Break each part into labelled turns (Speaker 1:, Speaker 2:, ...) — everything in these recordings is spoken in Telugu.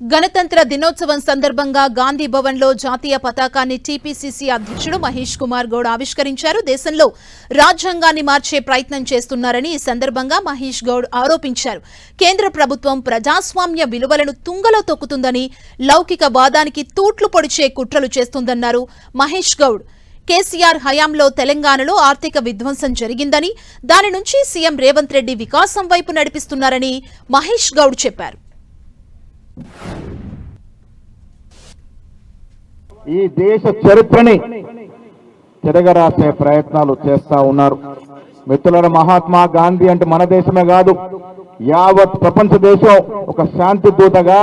Speaker 1: గణతంత్ర దినోత్సవం సందర్భంగా గాంధీ భవన్ లో జాతీయ పతాకాన్ని టీపీసీసీ అధ్యక్షుడు మహేష్ కుమార్ గౌడ్ ఆవిష్కరించారు. దేశంలో రాజ్యాంగాన్ని మార్చే ప్రయత్నం చేస్తున్నారని ఈ సందర్భంగా మహేష్ గౌడ్ ఆరోపించారు. కేంద్ర ప్రభుత్వం ప్రజాస్వామ్య విలువలను తుంగలో తొక్కుతుందని, లౌకిక వాదానికి తూట్లు పొడిచే కుట్రలు చేస్తుందన్నారు మహేష్ గౌడ్. కేసీఆర్ హయాంలో తెలంగాణలో ఆర్థిక విధ్వంసం జరిగిందని, దాని నుంచి సీఎం రేవంత్ రెడ్డి వికాసం వైపు నడిపిస్తున్నారని మహేష్ గౌడ్ చెప్పారు.
Speaker 2: ఈ దేశ చరిత్రని తిరగరాసే ప్రయత్నాలు చేస్తా ఉన్నారు. మిత్రులారా, మహాత్మా గాంధీ అంటే మన దేశమే కాదు, యావత్ ప్రపంచ దేశం ఒక శాంతి దూతగా,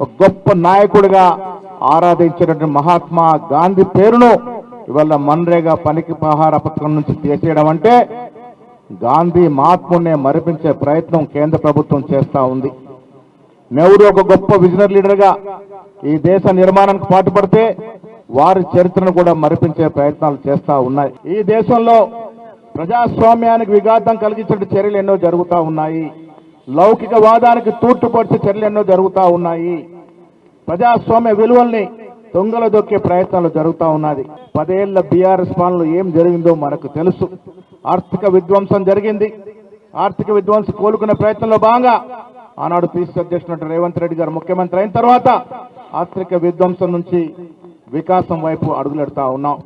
Speaker 2: ఒక గొప్ప నాయకుడిగా ఆరాధించినటువంటి మహాత్మా గాంధీ పేరును ఇవాళ మన్రేగా పనికి పహార పథకం నుంచి తీసేయడం అంటే గాంధీ మహాత్మునే మరిపించే ప్రయత్నం కేంద్ర ప్రభుత్వం చేస్తా ఉంది. నెహ్రూ ఒక గొప్ప విజనరీ లీడర్గా ఈ దేశ నిర్మాణానికి పాటుపడితే వారి చరిత్రను కూడా మరిపించే ప్రయత్నాలు చేస్తా ఉన్నాయి. ఈ దేశంలో ప్రజాస్వామ్యానికి విఘాతం కలిగించే చర్యలు ఎన్నో జరుగుతూ ఉన్నాయి. లౌకిక వాదానికి తూట్టుపడిచే చర్యలు ఎన్నో జరుగుతూ ఉన్నాయి. ప్రజాస్వామ్య విలువల్ని దొంగల దొక్కే ప్రయత్నాలు జరుగుతూ ఉన్నది. 10 ఏళ్ల బీఆర్ఎస్ పాలనలో ఏం జరిగిందో మనకు తెలుసు. ఆర్థిక విధ్వంసం జరిగింది. ఆర్థిక విధ్వంసం కోలుకునే ప్రయత్నంలో భాగంగా ఆనాడు పీసీసీ అధ్యక్షుడు రేవంత్ రెడ్డి గారు ముఖ్యమంత్రి అయిన తర్వాత ఆర్థిక విధ్వంసం నుంచి వికాసం వైపు అడుగులెడతా ఉన్నాం.